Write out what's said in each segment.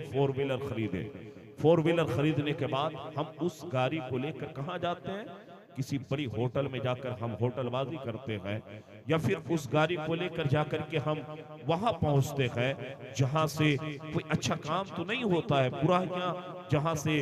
Four wheeler खरीदे। Four wheeler खरीदने के बाद हम उस गाड़ी को लेकर कहाँ जाते हैं? किसी बड़ी होटल में जाकर हम होटलबाजी करते हैं, या फिर उस गाड़ी को लेकर जाकर के हम वहां पहुंचते हैं जहां से कोई अच्छा काम तो नहीं होता है, बुराइयां जहां से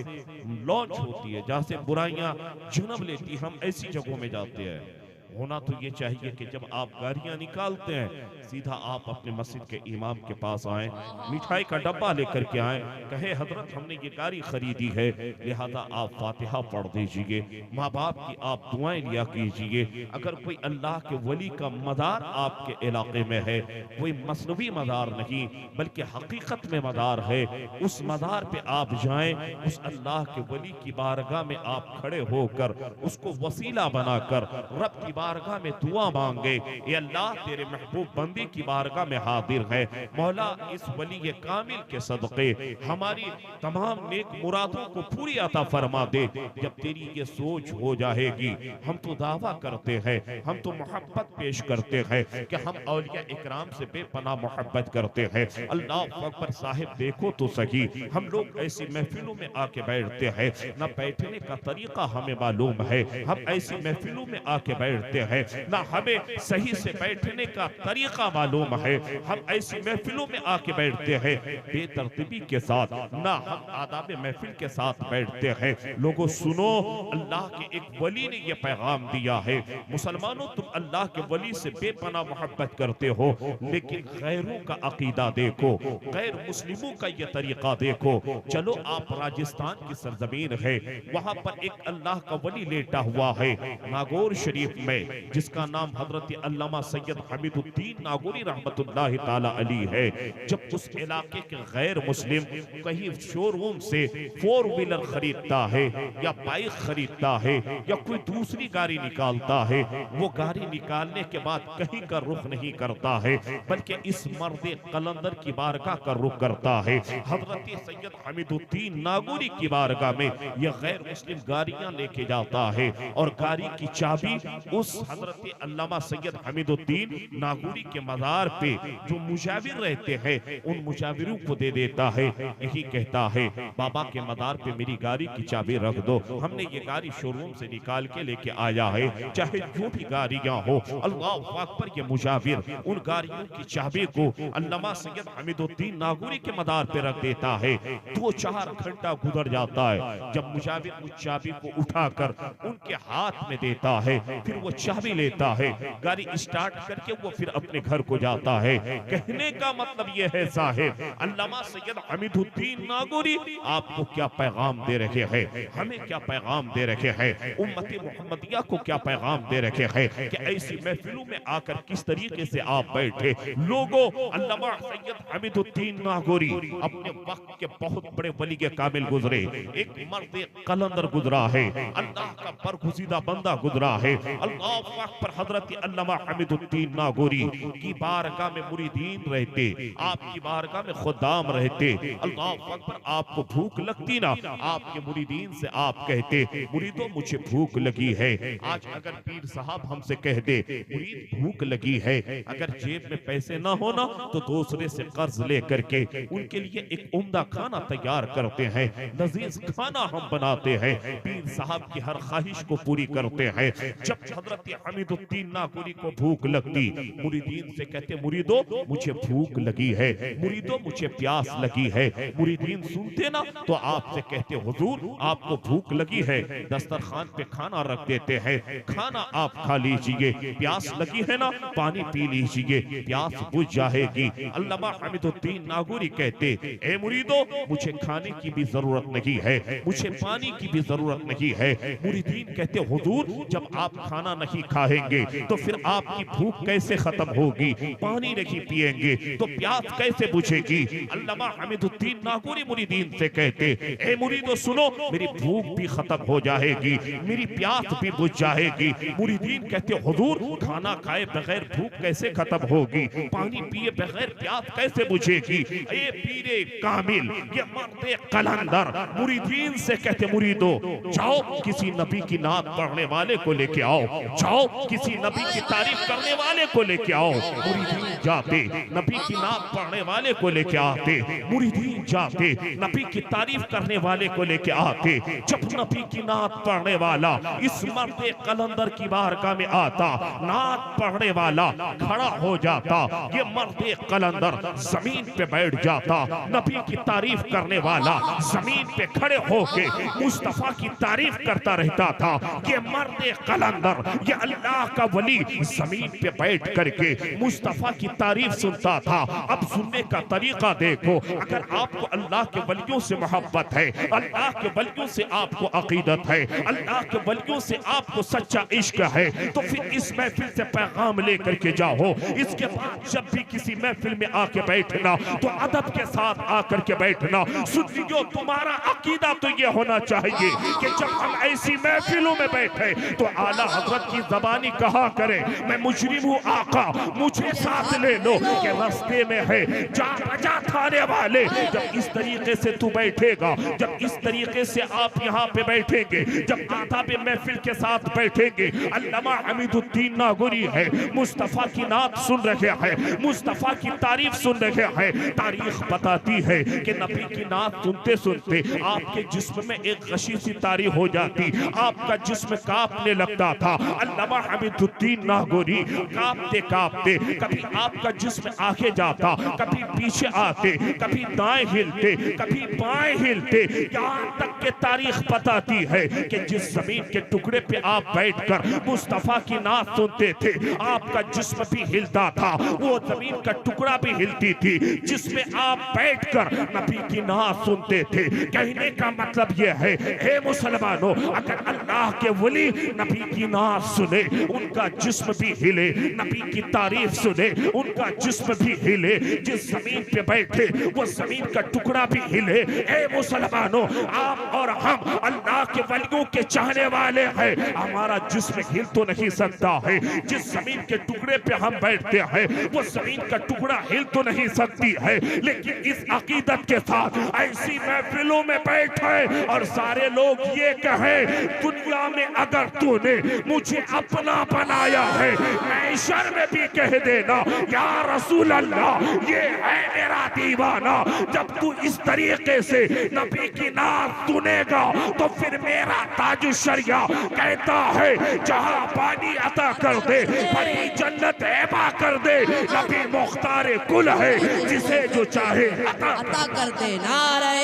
लॉन्च होती है, जहां से बुराइयां जन्म लेती, हम ऐसी जगहों में जाते हैं। होना तो ये चाहिए कि जब आप गाड़ियां निकालते हैं सीधा आप अपने मस्जिद के इमाम के पास आए, मिठाई का डब्बा लेकर के आए, कहे हजरत हमने ये गाड़ी खरीदी है, लिहाजा आप फातिहा पढ़ दीजिए, माँ बाप की आप दुआएं लिया कीजिए। अगर कोई अल्लाह के वली का मज़ार आपके इलाके में है, कोई मसनवी मज़ार नहीं बल्कि हकीकत में मज़ार है, उस मज़ार पे आप जाएं, उस अल्लाह के वली की बारगाह में आप खड़े होकर उसको वसीला बनाकर रब की बारगाह में दुआ मांगे, ये अल्लाह तेरे महबूब बंदी की बारगाह में हाजिर है, मौला इस वली कामिल के सदक़े हमारी तमाम नेक मुरादों को पूरी अता फरमा दे। जब तेरी ये सोच हो जाएगी, हम तो दावा करते हैं, हम तो मोहब्बत पेश करते हैं कि हम औलिया इकराम से बेपनाह मोहब्बत करते हैं। अल्लाह अकबर साहिब देखो तो सही, हम लोग ऐसी महफिलों में आके बैठते हैं, न बैठने का तरीका हमें मालूम है, हम ऐसी महफिलों में आके बैठते हैं ना हमें सही से बैठने का तरीका मालूम है, हम ऐसी महफिलों में आके बैठते हैं बेतरतीबी के साथ, ना हम आदाब महफिल के साथ बैठते हैं। लोगों सुनो, अल्लाह के एक वली ने यह पैगाम दिया है, मुसलमानों तुम अल्लाह के वली से बेपनाह मोहब्बत करते हो, लेकिन गैरों का अकीदा देखो, गैर मुस्लिमों का यह तरीका देखो। चलो आप राजस्थान की सरजमीन है, वहां पर एक अल्लाह का वली लेटा हुआ है नागौर शरीफ में, जिसका नाम हजरत अल्लामा सैयद हमीदुद्दीन नागौरी रहमतुल्लाह ताला अलैह है। जब उस इलाके के गैर मुस्लिम कहीं शोरूम से फोर व्हीलर खरीदता है या बाइक खरीदता है या कोई दूसरी गाड़ी निकालता है, वो गाड़ी निकालने के बाद कहीं का रुख नहीं करता है बल्कि इस मर्द कलंदर की बारगाह का रुख करता है। हजरत सैयद हमीदुद्दीन नागौरी की बारगाह में यह गैर मुस्लिम गाड़ियां लेके जाता है और गाड़ी की चाबी उस हजरत अल्लामा सैयद हमीदुद्दीन नागौरी के मज़ार पे जो मुजाविर रहते हैं उन मुजाविरों को दे देता है। यही कहता है बाबा के मज़ार पे मेरी गाड़ी की चाबी रख दो, हमने ये गाड़ी शोरूम से निकाल के लेके आया है, चाहे जो भी गाड़ियां हो। अल्लाह अकबर, ये मुजाविर उन गाड़ियों की चाबी को अल्लामा सैयद हमीदुद्दीन नागौरी के मज़ार पे रख देता है। 2-4 घंटा गुजर जाता है, जब मुजाविर उस चाबी को उठाकर उनके हाथ में देता है, फिर वो चाबी लेता है, गाड़ी स्टार्ट करके वो फिर अपने घर को जाता है। कहने का मतलब ये है साहिब, अल्लामा सैयद हमीदुद्दीन नागौरी आपको क्या पैगाम दे रहे हैं, हमें क्या पैगाम दे रहे हैं, उम्मत मोहम्मदिया को क्या पैगाम दे रहे हैं कि ऐसी महफिलों में आकर किस तरीके से आप बैठे। लोगों, अल्लामा सैयद हमीदुद्दीन नागौरी अपने वक्त के बहुत बड़े वली के कामिल गुजरे, एक मर्द कलंदर गुजरा है, अल्लाह का बरगुज़ीदा बंदा गुजरा है। अल्लाह अकबर, हजरत अल्लामा हमीदुद्दीन नागौरी की बारगाह में मुरीदीन रहते, आपकी बारगाह में खुदाम रहते। अल्लाह अकबर, आपको भूख लगती ना, आपके मुरीदीन से आप कहते मुरीदों मुझे भूख लगी है। आज अगर पीर साहब हमसे कह दे मुरीद भूख लगी है, अगर जेब में पैसे ना होना तो दूसरे से कर्ज लेकर के उनके लिए एक उम्दा खाना तैयार करते हैं, लजीज खाना हम बनाते हैं, पीर साहब की हर ख्वाहिश को पूरी करते हैं। जब हजरत हमीदुद्दीन नागौरी को भूख लगती, मुरीदीन से कहते मुरीदो मुझे भूख लगी है, मुरीदो मुझे प्यास लगी है। मुरीदीन सुनते ना तो आपसे कहते हुजूर आपको भूख लगी है, दस्तरखान पे खाना रख देते हैं, खाना आप खा लीजिए, प्यास लगी है ना पानी पी लीजिए, प्यास बुझ जाएगी। अल्लामा हमीदुद्दीन नागौरी कहते ए मुरीदो मुझे खाने की भी जरूरत नहीं है, मुझे पानी की भी जरूरत नहीं है। मुरीदीन कहते हुजूर जब आप खाना नहीं खाएंगे तो फिर आपकी भूख कैसे खत्म होगी, पानी नहीं पिएंगे तो प्यास कैसे बुझेगी। अल्लामा हमीदुद्दीन नागौरी मुरीदीन से कहते ए मुरीदो सुनो मेरी भूख भी खत्म हो जाएगी, मेरी प्यास भी बुझ जाएगी। मुरीदीन कहते हुजूर खाना खाए बगैर भूख कैसे खत्म होगी, पानी पिए बगैर प्यास कैसे बुझेगी। ये पीरे कामिल, ये मर्द कलंदर मुरीदीन से कहते मुरीदो जाओ किसी नबी की नात पढ़ने वाले को लेके आओ, जाओ किसी नबी की तारीफ करने वाले को लेके आओ, मुरीदीन जाते नबी की नात पढ़ने वाले को लेके आते, मुरीदीन जाते नबी की तारीफ करने वाले को लेके आते। जब नबी की नात पढ़ने वाला इस मर्द कलंदर की बारगाह में आता, नात पढ़ने वाला खड़ा हो जाता, ये मर्द कलंदर जमीन पे बैठ जाता, नबी की तारीफ करने वाला जमीन पे खड़े होके मुस्तफा की तारीफ करता रहता था। ये मर्द कलंदर, ये अल्लाह का वली जमीन पे बैठ करके मुस्तफा की तारीफ सुनता था। अब सुनने का तरीका देखो, अगर आपको अल्लाह के वलियों से मोहब्बत है, अल्लाह के वलियों से आपको अकीदत है, अल्लाह के वलियों से आपको सच्चा इश्क है, तो फिर इस महफिल से पैगाम लेकर के जाओ। इसके बाद जब भी किसी महफिल में आके बैठना तो अदब के साथ आकर के बैठना। सुनियो, तुम्हारा अकीदा तो ये होना चाहिए कि जब हम ऐसी महफिलों में बैठे तो आला हजरत की जबानी कहा करे, मैं मुजरिम हूँ आका, मुझे साथ ले लो कि रास्ते में है जा बजा थाने वाले। जब इस तरीके से तू बैठेगा, जब इस तरीके से आप यहाँ पे बैठेंगे, जब आदाब महफिल के साथ बैठेंगे, अल्लामा हमीदुद्दीन नागौरी है, मुस्तफा की नात सुन रहे हैं, मुस्तफा की तारीफ सुन रहे हैं। तारीख बताती है कि नबी की नात सुनते सुनते आपके जिस्म में एक गशी सी तारी हो जाती, आपका जिस्म कांपने लगता था। अल्लामा हमीदुद्दीन नागौरी कांपते कांपते कभी आपका जिस्म आगे जाता, कभी पीछे आते, कभी दाएं हिलते, कभी बाएं हिलते, यहाँ तक के तारीख बताती है कि जिस जमीन के टुकड़े पे आप बैठकर मुस्तफा की नात सुनते थे, आपका जिस्म भी हिलता था, वो जमीन का टुकड़ा भी हिलती थी जिसमें आप बैठकर नबी की नात सुनते थे। कहने का मतलब यह है, हे मुसलमानों, अगर अल्लाह के वली नबी की नात सुने, उनका जिस्म भी हिले, नबी की तारीफ सुने, उनका जिस्म भी हिले, जिस जमीन पे बैठे वो जमीन का टुकड़ा भी हिले। ए मुसलमानों, आप और हम अल्लाह के वलियों के चाहने वाले हैं, हमारा जिस्म हिल तो नहीं सकता है। जिस जमीन के टुकड़े पे हम बैठते हैं वो जमीन का टुकड़ा हिल तो नहीं सकती है, लेकिन इस अकीदत के साथ ऐसी महफिलों में बैठे और सारे लोग ये कहें, दुनिया में अगर तूने मुझे अपना बनाया है, महशर में भी कह देना या रसूल अल्लाह, ये है मेरा दीवाना। जब तू इस तरीके से नबी की नात सुनेगा तो फिर मेरा ताजु शरिया कहता है, जहां पानी अता कर दे, बड़ी जन्नत ऐबा कर दे, नबी मुख्तार कुल है, जिसे जो चाहे अता कर दे। नारे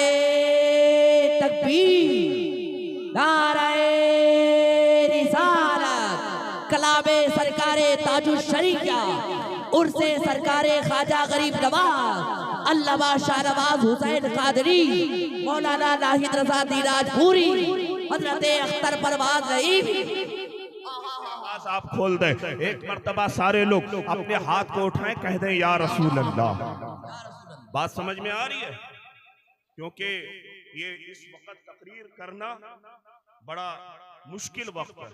तकबीर, नारे रिसालत, कलामे सरकारे ताजुश शरीया, उर्से सरकारे ख्वाजा गरीब नवाज अल्लामा शाहनवाज हुसैन कादरी, मौलाना नाहिद रजा दीनाजपुरी, हजरत अख्तर परवाज रहीम। आप खोल दे, एक मर्तबा सारे लोग अपने हाथ को उठाएं, कह दें या रसूल अल्लाह। बात समझ में आ रही है? क्योंकि ये इस वक्त तकरीर करना बड़ा मुश्किल वक्त है।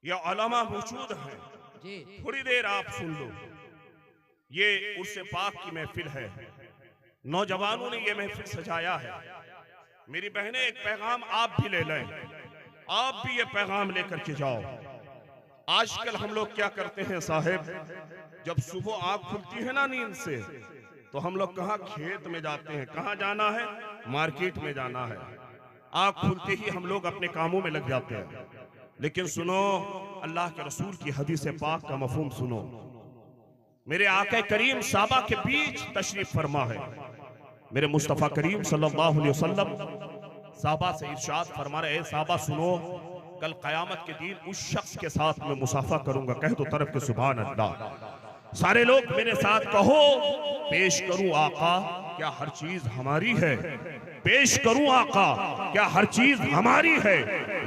ये उलमा मौजूद हैं, थोड़ी देर आप सुन लो। ये उर्से पाक की महफिल है, नौजवानों ने ये महफिल सजाया है। मेरी बहनें, एक पैगाम आप भी ले लें, आप भी ये पैगाम लेकर के जाओ। आजकल हम लोग क्या करते हैं साहेब, जब सुबह आँख खुलती है ना नींद से, तो हम लोग कहाँ खेत में जाते हैं, कहाँ जाना है, मार्केट में जाना है। आँख खुलते ही हम लोग अपने कामों में लग जाते हैं। लेकिन सुनो, अल्लाह के रसूल की हदीस पाक का मफहूम सुनो। मेरे आका करीम साहबा के बीच तशरीफ फरमा है। मेरे मुस्तफ़ा करीम सल्लल्लाहु अलैहि वसल्लम साहबा से इरशाद फरमा रहे, साहबा सुनो, कल क़यामत के दिन उस शख्स के साथ मैं मुसाफा करूंगा, कह दो तरफ के सुभान अल्लाह। सारे लोग मेरे साथ कहो, पेश करूं आका, क्या हर चीज हमारी है? पेश करूं आका, क्या हर चीज हमारी है?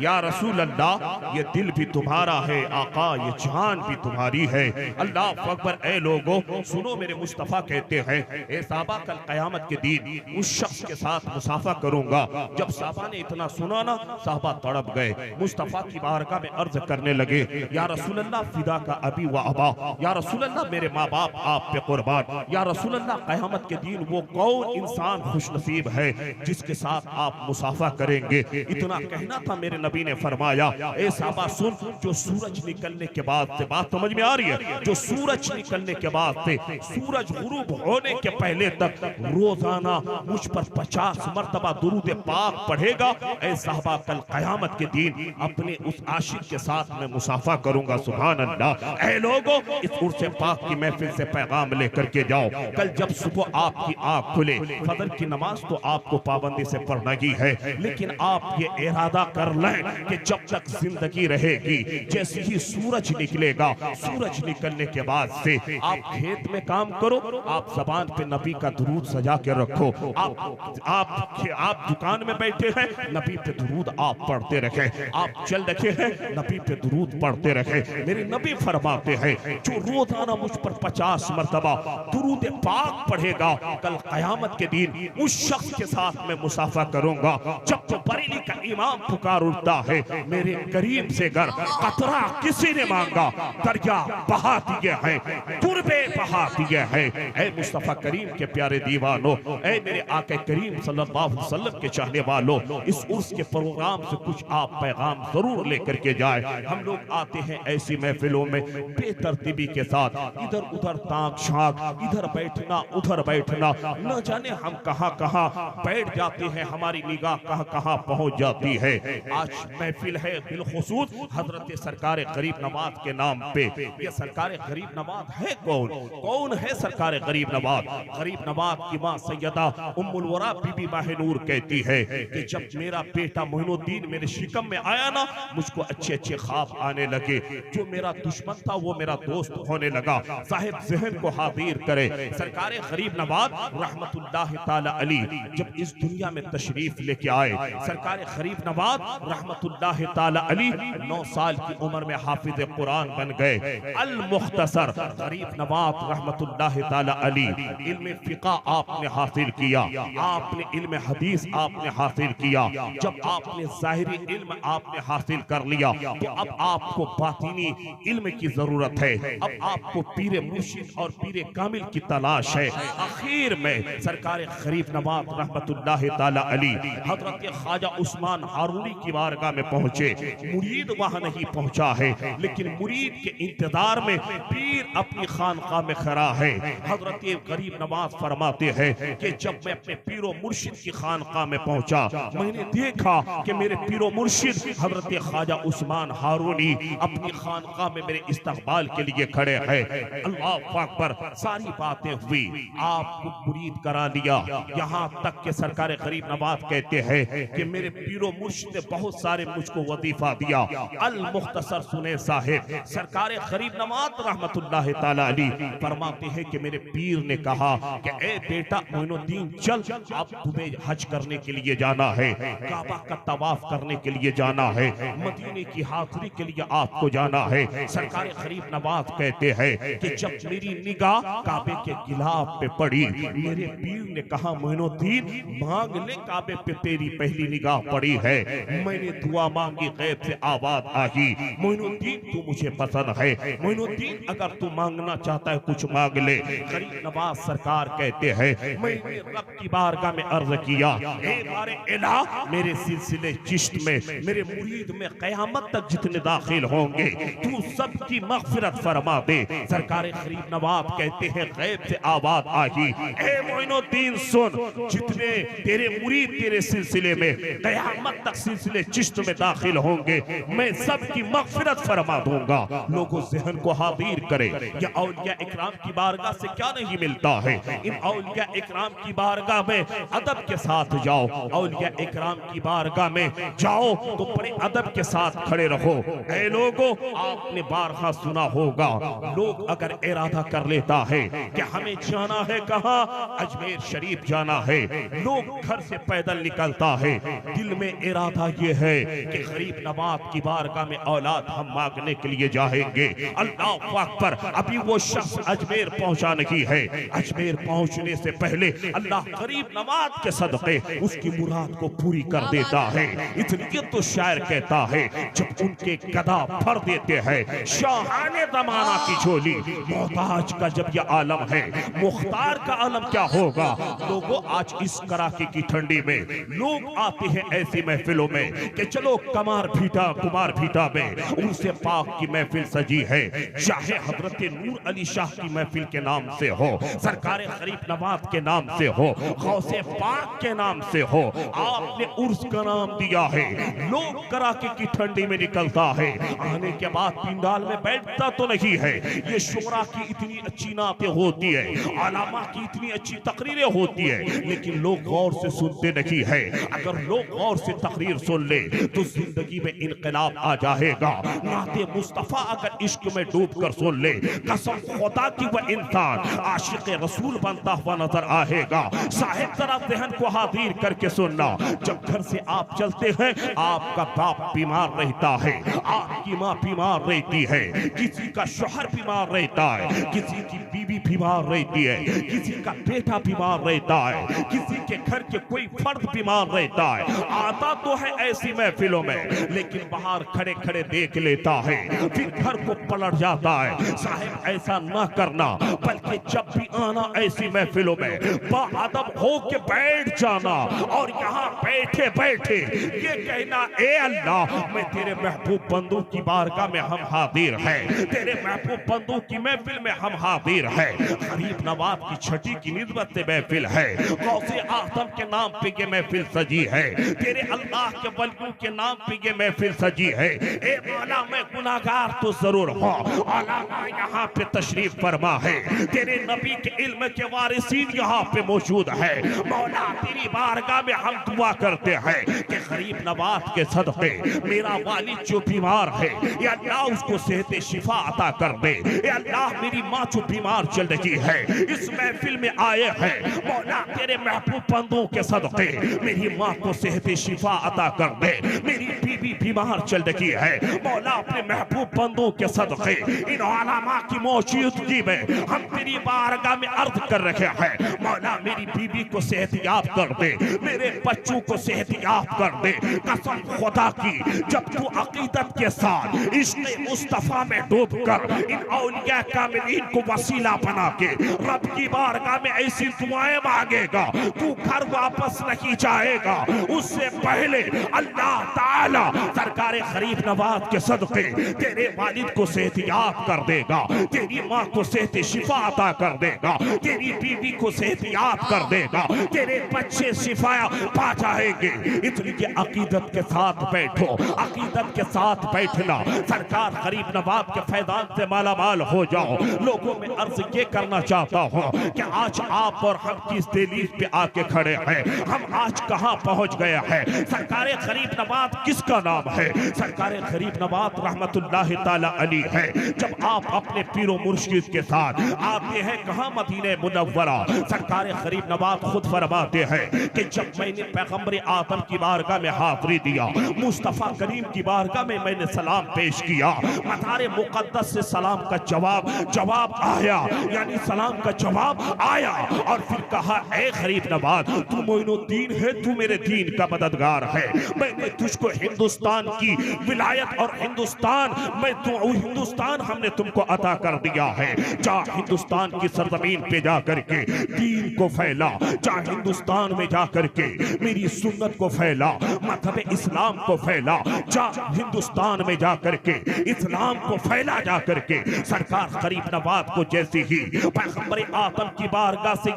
या रसूल अल्लाह, ये दिल भी तुम्हारा है आका, ये जान भी तुम्हारी है। अल्लाह अकबर। ए लोगों सुनो, मेरे मुस्तफ़ा कहते हैं, ए साहबा कल क़यामत के दिन उस शख्स के साथ मुसाफा करूंगा। जब साहबा ने इतना सुना ना, साहबा तड़प गए, मुस्तफ़ा की बारगाह में अर्ज करने लगे, या रसूल अल्लाह फिदा का अबी व अबा, या रसूल अल्लाह मेरे माँ बाप आप पे कुर्बान, या रसूल अल्लाह क़यामत के दिन वो कौन इंसान खुशनसीब है जिसके साथ आप मुसाफा करेंगे? इतना कहना था मेरे नबी नबी ने फरमाया, ए साहबा सुन, जो सूरज निकलने के बाद से, बात समझ में आ रही है, जो सूरज निकलने के बाद से सूरज गुरूब होने के पहले तक रोजाना मुझ पर 50 मर्तबा दुरूद पाक पढ़ेगा, ए साहबा कल कयामत के दिन अपने उस आशिक के साथ मैं मुसाफा करूंगा। सुभान अल्लाह। ए लोगों, इस उर्स पाक की महफिल से पैगाम लेकर के जाओ। कल जब सुबह आपकी आंख खुले, फजर की नमाज तो आपको पाबंदी से पढ़ना ही है, लेकिन आप ये इरादा कर लें कि जब तक जिंदगी रहेगी, जैसे ही सूरज निकलेगा, सूरज निकलने के बाद से आप खेत में काम करो, आप जबान पे नबी का दुरूद सजा के रखो। आप दुकान में बैठे हैं, नबी पे दुरूद आप पढ़ते रखे। आप चल रखे हैं, नबी पे दुरूद पढ़ते रखे। मेरे नबी फरमाते हैं, जो रोजाना मुझ पर 50 मर्तबा दुरूद पाक पढ़ेगा, कल कयामत के दिन उस शख्स के साथ मैं मुसाफा करूंगा। जब तो बरेली का इमाम पुकार उठता है, मेरे करीम से गर कतरा किसी ने मांगा, दरिया बहा दिए है, तुरबे बहा दिए है। ऐ मुस्तफा करीम के प्यारे दीवानों, ऐ मेरे आका करीम सल्लल्लाहु अलैहि वसल्लम के चाहने वालों, इस उर्स के प्रोग्राम से कुछ आप पैगाम जरूर लेकर के जाए। हम लोग आते हैं ऐसी महफिलों में बेतरतीबी के साथ, इधर उधर ताक झांक, इधर बैठना उधर बैठना, न जाने हम कहां कहां बैठ जाते हैं, हमारी निगाह कहां कहां पहुंच जाती है। आज महफिल है बिलखुसूस हजरत सरकार गरीब नवाज के नाम पे। ये सरकार गरीब नवाज है कौन? कौन है सरकार गरीब नवाज? गरीब नवाज की मां सैयदा उम्मुल वरा बीबी माहिनूर कहती है कि जब मेरा बेटा मोइनुद्दीन मेरे शिकम में आया ना, मुझको अच्छे अच्छे ख्वाब आने लगे। जो मेरा दुश्मन था वो मेरा दोस्त होने लगा। साहिब जहन को हाजिर करे, सरकार गरीब नवाज रहमतुल्लाह ताला अली जब इस दुनिया में तशरीफ लेके आए, सरकार गरीब नवाज रहमतुल्लाह ताला अली 9 साल की उम्र में हाफिज कुरान बन गए। अल मुख्तसर गरीब नवाज रहमतुल्लाह ताला अली इल्म फिक़ा आपने हासिल किया, आपने इल्म हदीस आपने हासिल किया। जब आपने ज़ाहिरी इल्म आपने हासिल कर लिया, तो अब आपको बातिनी इल्म की जरूरत है। अब आपको पीर मुर्शिद और पीर कामिल की तलाश है। आखिर में सरकार गरीब नवाज रहमतुल्लाह ताला अली हजरत ख्वाजा उस्मान हारूनी की बारगाह में पहुंचे। मुरीद वहां नहीं पहुंचा है, लेकिन मुरीद के इंतजार में पीर अपनी खानकाह में खड़ा है। हजरत गरीब नवाज फरमाते हैं कि जब मैं अपने पीरो मुर्शिद की खानकाह में पहुंचा, मैंने देखा कि मेरे पीरो मुर्शिद हजरत ख्वाजा उस्मान हारूनी अपनी खानकाह में मेरे इस्तकबाल के लिए खड़े हैं। अल्लाह अकबर। सारी बातें हुई, आपको मुरीद करा लिया, यहाँ तक के सरकार गरीब नवाज कहते हैं कि मेरे पीरो मुर्शिद ने बहुत सारे मुझको वजीफा दिया। अल मुख्तसर सुने साहिब सरकार गरीब नवाज रहमतुल्लाह ताला अली फरमाते हैं कि मेरे पीर ने कहा कि ए बेटा मोइनुद्दीन चल, अब तुम्हें हज करने के लिए जाना है, काबा का तवाफ करने के लिए जाना है, मदीने की हाजिरी के लिए आपको जाना है। सरकार गरीब नवाज कहते हैं कि जब मेरी निगाह काबे के गिलाफ पे पड़ी, मेरे पीर ने कहा मोइनुद्दीन मांग ले, काबे पे तेरी पहली निगाह पड़ी है। मैंने दुआ मांगी, गैब से आवाज आई, मोइनुद्दीन तू मुझे पसंद है, मोइनुद्दीन अगर तू मांगना चाहता है कुछ मांग ले। गरीब नवाज सरकार कहते हैं मैंने रब की बारगाह में अर्ज किया, ए मारे इलाह मेरे सिलसिले चिश्त में, मेरे मुरीद में कयामत तक जितने दाखिल होंगे तू सबकी मगफिरत फरमा दे। सरकार गरीब नवाज कहते हैं गैब से आवाज आई, ए मोइनुद्दीन सुन, जितने तेरे मुरीद तेरे सिलसिले में कयामत तक सिलसिले चिश्त में दाखिल होंगे, मैं सबकी मगफिरत फरमा दूंगा। लोगों ज़हन को हाजिर करे, या औलिया इकराम की बारगाह से क्या नहीं मिलता है। इन औलिया इकराम की बारगाह में अदब के साथ जाओ, औलिया इकराम की बारगाह में जाओ तो बड़े अदब के साथ खड़े रहो। ऐ लोगों, आपने बारहा सुना होगा, लोग अगर इरादा कर लेता है कि हमें जाना है कहाँ, अजमेर शरीफ जाना है, लोग घर से पैदल निकलता है, दिल में इरादा ये है कि गरीब नवाज की बारगाह में औलाद हम मांगने के लिए जाएंगे। अल्लाह अकबर। अभी वो शख्स अजमेर पहुंचा नहीं है, अजमेर पहुंचने से पहले अल्लाह गरीब नवाज के सदक़े उसकी मुराद को पूरी कर देता है। इसलिए तो शायर कहता है जब उनके गदा भर देते हैं शाहाने ज़माना की झोली, मोहताज का जब यह आलम है, मुख्तार का आलम क्या होगा। लोगों, आज इस कड़ाके की ठंडी में लोग आते हैं ऐसी महफिलों में कि चलो कुमार भीटा में उनसे पाक की महफिल सजी है, चाहे हजरत नूर अली शाह की महफिल के नाम से हो, सरकार गरीब नवाज के नाम से हो, गौसे पाक के नाम से हो, आपने उर्स का नाम दिया है। लोग कराके की ठंडी में निकलता है, आने के बाद पिंडाल में बैठता तो नहीं है। ये शुरा की इतनी अच्छी नातें होती है, आलामा की इतनी अच्छी तकरीरें होती है, लेकिन लोग गौर से सुनते नहीं है। अगर लोग गौर से तकरीर सुन ले तो जिंदगी में इनकलाब आ जाएगा। नाते मुस्तफा अगर इश्क में डूब कर सुन ले, कसम खुदा की वह इंसान आशिक रसूल बनता हुआ नजर आएगा। साहिब जरा जहन को हाजिर करके सुनना, जब घर से आप चलते हैं आपका बाप बीमार रहता है, आपकी माँ बीमार रहती है, किसी का शौहर बीमार रहता है, किसी की बीवी बीमार रहती है, किसी का बेटा बीमार रहता है, किसी के घर के कोई फर्द बीमार रहता है। आता तो है ऐसी महफिलों में, लेकिन बाहर खड़े खड़े देख लेता है, फिर घर को पलट जाता है। साहिब ऐसा ना करना, बल्कि जब भी आना ऐसी महफिलों में बाअदब हो के बैठ जाना और यहाँ बैठे बैठे ये कहना, ए अल्लाह मैं तेरे महबूब बंदों की बारगाह में हम हाजिर हैं, तेरे महबूब बंदों की महफिल में हम हाजिर हैं। गरीब नवाज की छठी की निस्बत से महफिल है, गौसे आजम के नाम पे ये महफिल सजी है, तेरे अल्लाह के वलियों के नाम पे ये महफिल सजी है। ए मौला मैं गुनाहगार तो जरूर हूँ, औलामा यहाँ पे तशरीफ फरमा है, तेरे नबी के इल्म के वारिसीन यहाँ पे मौजूद है। मौला तेरी बारगाह में हम दुआ करते हैं कि गरीब नवाज के सदक़े मेरा वालिद जो बीमार है, या अल्लाह उसको सेहत शिफा अता कर दे। या अल्लाह मेरी माँ जो बीमार चल रही है, इस महफिल में आए हैं, मौला तेरे महबूब बंदों के सदक़े मेरी माँ को सेहत शिफा अता कर दे। मेरी बीवी बीमार चल रही है, मौला अपने महबूब बंदों के सदक़े इन उलमा की मौजूदगी में हम तेरी बारगाह में अर्ज कर रहे हैं, मौला मेरी बीवी को सेहतियाब कर दे, मेरे बच्चों को सेहतियाब कर दे। कसम खुदा की, जब तू अकीदत के साथ इश्क़ मुस्तफा में डूब कर इन औलिया कामिलीन को वसीला बना के रब की बारगाह में ऐसी दुआएं मांगेगा, तू घर वापस नहीं जाएगा। उससे पहले अल्लाह ताला सरकार गरीब नवाज के सदक़े तेरे वालिद को सेहतियाब कर देगा, तेरी माँ को सेहत शिफा अता कर देगा, तेरी बीवी को सेहतियाब कर देगा, तेरे बच्चे शिफा पा जाएंगे। इसलिए अकीदत के साथ बैठो, अकीदत के साथ बैठना, सरकार गरीब नवाज के फैजान से माला माल हो जाओ। लोगों में अर्ज ये करना चाहता हूँ कि आज आप और हम किस दलील पे आके खड़े हैं, हम आज कहाँ पहुँच गए हैं। सरकार गरीब नवाज किसका नाम है? सरकार गरीब नवाज रहमतुल्लाह ताला अलैह है। जब आप अपने पीरो मुर्शिद के साथ आते हैं कहाँ, मदीने मुनव्वरा, सरकार गरीब नवाज खुद फरमाते हैं कि जब मैंने पैगंबर आदम की बारगाह में हाज़िरी दिया, मुस्तफ़ा करीम की बारगाह में मैंने सलाम पेश किया, मज़ार मुक़द्दस से सलाम का जवाब आया, यानी सलाम का जवाब आया। और फिर कहा, ए गरीब नवाज तू मोइनुद्दीन है, तू मेरे दीन का मददगार है, मैंने तुझको हिंदुस्तान की विलायत और हिंदुस्तान हमने तुमको अता कर दिया है। जा हिंदुस्तान की सरजमीन पे जा करके दीन को फैला, जा हिंदुस्तान में जा करके मेरी सुन्नत को फैला, मज़हब इस्लाम को फैला, जा हिंदुस्तान में जा करके इस्लाम को फैला जा करके। सरकार गरीब नवाज को जैसी ही पैगंबर आदम की बारगाह से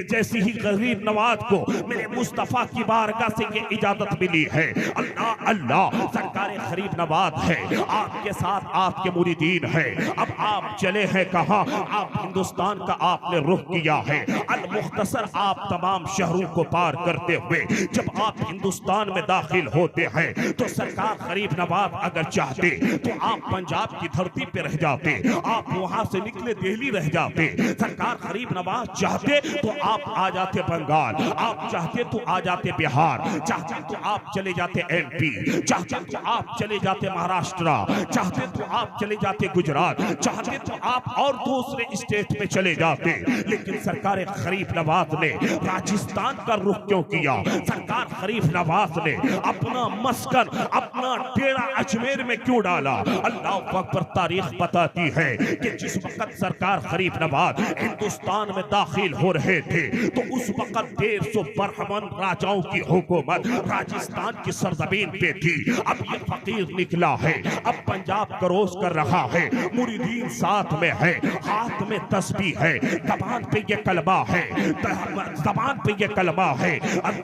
जैसी ही गरीब नवाज को मेरे मुस्तफ़ा की बारगाह से ये इजाजत मिली है। अल्लाह अल्लाह, सरकार गरीब नवाज है, आपके साथ आपके मुरीदीन है। अब आप चले हैं कहाँ? आप हिंदुस्तान का आपने रुख किया है। अल मुख्तसर आप तमाम शहरों को पार करते हुए जब आप हिंदुस्तान में दाखिल होते हैं तो सरकार गरीब नवाज अगर चाहते तो आप पंजाब की धरती पे रह जाते, आप वहां से निकले दिल्ली रह जाते। सरकार गरीब नवाज चाहते तो आप आ जाते बंगाल, आप चाहते तो आ जाते बिहार, चाहते तो आप चले जाते MP, चाहते तो आप चले जाते महाराष्ट्र, चाहते तो आप चले जाते गुजरात, चाहते तो आप और दूसरे स्टेट में चले जाते। लेकिन सरकार गरीब नवाज ने राजस्थान का रुख क्यों किया? सरकार गरीब नवाज ने अपना मस्कन, अपना डेरा अजमेर में क्यों डाला? अल्लाह अकबर, तारीख बताती है कि जिस वक्त सरकार गरीब नवाज हिंदुस्तान में दाखिल हो रहे थे तो उस वक्त 150 बरहमन राजाओं की हुकूमत हुकूमत राजस्थान की सरजमीन पे थी। अब ये फकीर निकला है, अब पंजाब क्रॉस कर रहा है, मुरीदीन साथ में है, हाथ में तस्बीह है, जबान पे ये कलमा है, जबान पे ये कलमा है।